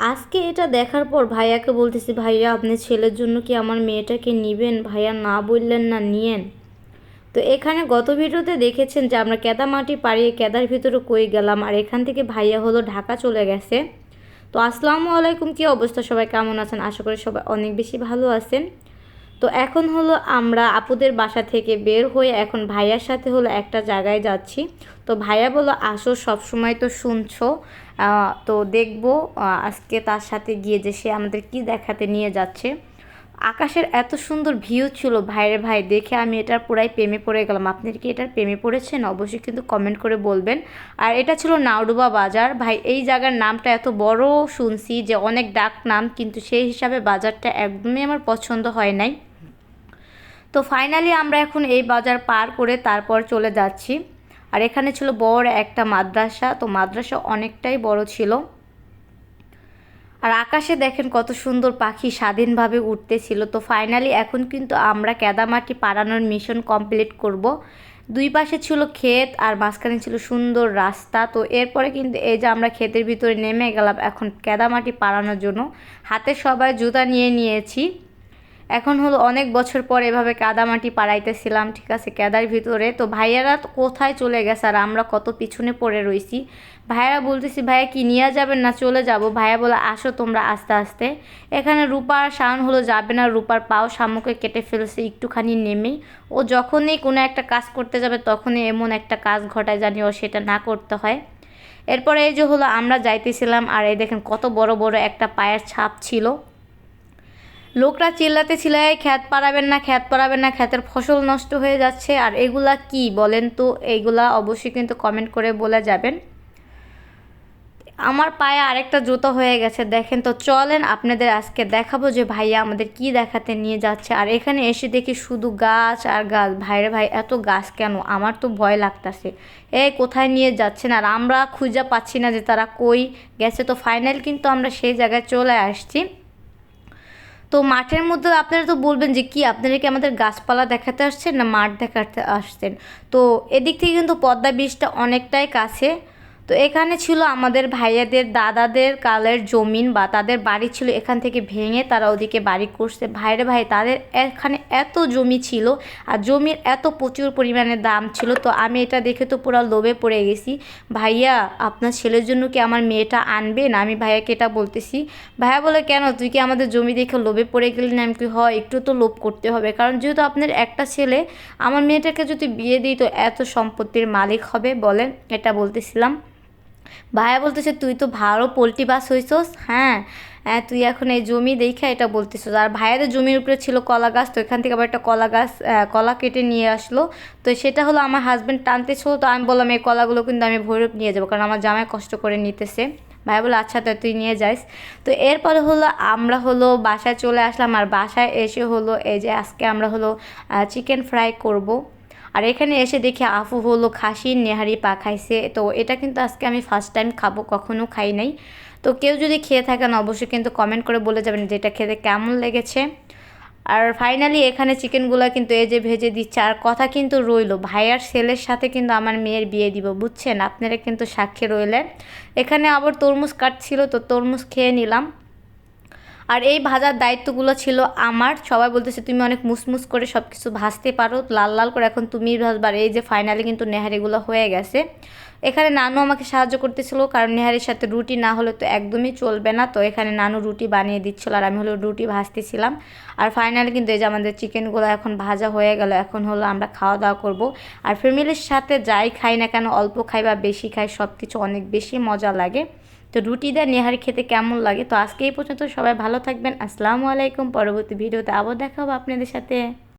আজকে এটা দেখার পর ভাইয়াকে বলতেছি, ভাইয়া আপনি ছেলের জন্য কি আমার মেয়েটাকে নিবেন? ভাইয়া না বললেন না, নিয়েন। তো এখানে গত ভিডিওতে দেখেছেন যে আমরা কেদামাটি পাড়িয়ে কেদার ভিতরে কই গেলাম, আর এখান থেকে ভাইয়া হলো ঢাকা চলে গেছে। তো আসসালামু আলাইকুম, কী অবস্থা, সবাই কেমন আছেন? আশা করি সবাই অনেক বেশি ভালো আছেন। তো এখন হলো আমরা আপুদের বাসা থেকে বের হয়ে এখন ভাইয়ার সাথে হলো একটা জায়গায় যাচ্ছি। তো ভাইয়া বললো আসো, সবসময় তো শুনছো, তো দেখবো আজকে তার সাথে গিয়ে যে সে আমাদের কি দেখাতে নিয়ে যাচ্ছে। আকাশের এত সুন্দর ভিউ ছিল ভাইরে ভাই, দেখে আমি এটার পুরাই প্রেমে পড়ে গেলাম। আপনার কি এটার প্রেমে পড়েছেন? অবশ্যই কিন্তু কমেন্ট করে বলবেন। আর এটা ছিল নাওডুবা বাজার। ভাই এই জায়গার নামটা এত বড় শুনছি যে অনেক ডাক নাম, কিন্তু সেই হিসাবে বাজারটা একদমই আমার পছন্দ হয় নাই। তো ফাইনালি আমরা এখন এই বাজার পার করে তারপর চলে যাচ্ছি। আর এখানে ছিল বড় একটা মাদ্রাসা, তো মাদ্রাসা অনেকটাই বড় ছিল। আর আকাশে দেখেন কত সুন্দর পাখি স্বাধীনভাবে উঠতেছিল। তো ফাইনালি এখন কিন্তু আমরা কেদামাটি পাড়ানোর মিশন কমপ্লিট করব। দুই পাশে ছিল ক্ষেত আর মাঝখানে ছিল সুন্দর রাস্তা। তো এরপরে কিন্তু এই যে আমরা ক্ষেতের ভিতরে নেমে গেলাম এখন কেদামাটি পাড়ানোর জন্য। হাতে সবাই জুতা নিয়ে নিয়েছি। এখন হলো অনেক বছর পর এভাবে কাদামাটি পাড়াইতেছিলাম, ঠিক আছে, কেদার ভিতরে। তো ভাইয়ারা তো কোথায় চলে গেছে আর আমরা কত পিছনে পড়ে রইছি। ভাইয়ারা বলতেছি ভাইয়া কি নিয়ে যাবেন না চলে যাব? ভাইয়া বলে আসো তোমরা আস্তে আস্তে। এখানে রূপার শাওন হলো যাবে না, রূপার পাও শামুকে কেটে ফেলছে একটুখানি নেমেই। ও যখনই কোনো একটা কাজ করতে যাবে তখনই এমন একটা কাজ ঘটায় জানি ও সেটা না করতে হয়। এরপরে এই যে হলো আমরা যাইতেছিলাম, আর এই দেখেন কত বড় বড় একটা পায়ের ছাপ ছিল। লোকরা চিল্লাতে ছিল এই খ্যাত পাড়াবেন না, খ্যাত পাড়াবেন না, খ্যাতের ফসল নষ্ট হয়ে যাচ্ছে। আর এগুলা কি বলেন তো? এইগুলা অবশ্যই কিন্তু কমেন্ট করে বলে যাবেন। আমার পায়ে আরেকটা জুতো হয়ে গেছে দেখেন। তো চলেন আপনাদের আজকে দেখাবো যে ভাইয়া আমাদের কি দেখাতে নিয়ে যাচ্ছে। আর এখানে এসে দেখি শুধু গাছ আর গাছ। ভাইরে ভাই এত গাছ কেন? আমার তো ভয় লাগতেছে। কোথায় নিয়ে যাচ্ছেন? আর আমরা খুঁজে পাচ্ছি না যে তারা কই গেছে। তো ফাইনাল কিন্তু আমরা সেই জায়গায় চলে আসছি। তো মাঠের মধ্যে আপনারা তো বলবেন যে কি আপনারা কি আমাদের গাছপালা দেখাতে আসছেন না মাঠ দেখাতে আসছেন? তো এদিক থেকে কিন্তু পদ্মা ব্রিজটা অনেকটাই কাছে। তো এখানে ছিল আমাদের ভাইয়াদের দাদাদের কালের জমিন বা তাদের বাড়ি ছিল, এখান থেকে ভেঙে তারা ওদিকে বাড়ি করছে। ভাইরে ভাই তাদের এখানে এত জমি ছিল আর জমির এত প্রচুর পরিমাণে দাম ছিল। তো আমি এটা দেখে তো পুরো লোভে পড়ে গেছি। ভাইয়া আপনার ছেলের জন্য কি আমার মেয়েটা আনবেন? আমি ভাইয়াকে এটা বলতেছি। ভাইয়া বলে কেন, তুই কি আমাদের জমি দেখে লোভে পড়ে গেলি না? আমি কি হয়, একটু তো লোভ করতে হবে, কারণ যেহেতু আপনার একটা ছেলে, আমার মেয়েটাকে যদি বিয়ে দিই তো এত সম্পত্তির মালিক হবে বলেন, এটা বলতেছিলাম। ভাইয়া বলতেছে তুই তো ভালো পোল্ট্রি বাস হইছস। হ্যাঁ হ্যাঁ, তুই এখন এই জমি দেখে এটা বলতেছিস। আর ভাইয়াদের জমির উপরে ছিল কলা গাছ, তো এখান থেকে আবার একটা কলা গাছ কলা কেটে নিয়ে আসলো। তো সেটা হলো আমার হাজব্যান্ড টানতেছিল। তো আমি বললাম এই কলাগুলো কিন্তু আমি ভৈরব নিয়ে যাবো, কারণ আমার জামাই কষ্ট করে নিতেছে। ভাইয়া বলে আচ্ছা তো তুই নিয়ে যাইস। তো এরপরে হলো আমরা হলো বাসায় চলে আসলাম। আর বাসায় এসে হলো এই যে আজকে আমরা হলো চিকেন ফ্রাই করব। আর এখানে এসে দেখি আফু হলো খাসির নেহারি পা খাইছে। তো এটা কিন্তু আজকে আমি ফার্স্ট টাইম খাবো, কখনো খাই নাই। তো কেউ যদি খেয়ে থাকেন অবশ্যই কিন্তু কমেন্ট করে বলে যাবেন যে এটা খেতে কেমন লেগেছে। আর ফাইনালি এখানে চিকেনগুলো কিন্তু এই যে ভেজে দিচ্ছে। আর কথা কিন্তু রইলো ভাইয়ার ছেলের সাথে কিন্তু আমার মেয়ের বিয়ে দিব, বুঝছেন? আপনারা কিন্তু সাক্ষী রইলেন। এখানে আবার তরমুজ কাটছিল, তো তরমুজ খেয়ে নিলাম। আর এই ভাজার দায়িত্বগুলো ছিল আমার। সবাই বলতেছে তুমি অনেক মুসমুস করে সব কিছু ভাজতে পারো, লাল লাল করে, এখন তুমিই ভাজবার। এই যে ফাইনালি কিন্তু নেহারিগুলো হয়ে গেছে। এখানে নানু আমাকে সাহায্য করতেছিল, কারণ নেহারির সাথে রুটি না হলে তো একদমই চলবে না। তো এখানে নানু রুটি বানিয়ে দিচ্ছিল আর আমি হলো রুটি ভাজতেছিলাম। আর ফাইনালি কিন্তু এই যে আমাদের চিকেনগুলো এখন ভাজা হয়ে গেল। এখন হলো আমরা খাওয়া দাওয়া করব। আর ফ্যামিলির সাথে যাই খাই না কেন, অল্প খাই বা বেশি খাই, সব কিছু অনেক বেশি মজা লাগে। তো রুটি দিয়ে নেহারি খেতে কেমন লাগে। তো আজকে এই পর্যন্ত, সবাই ভালো থাকবেন। আসসালামু আলাইকুম। পরবর্তী ভিডিওতে আবার দেখা হবে আপনাদের সাথে।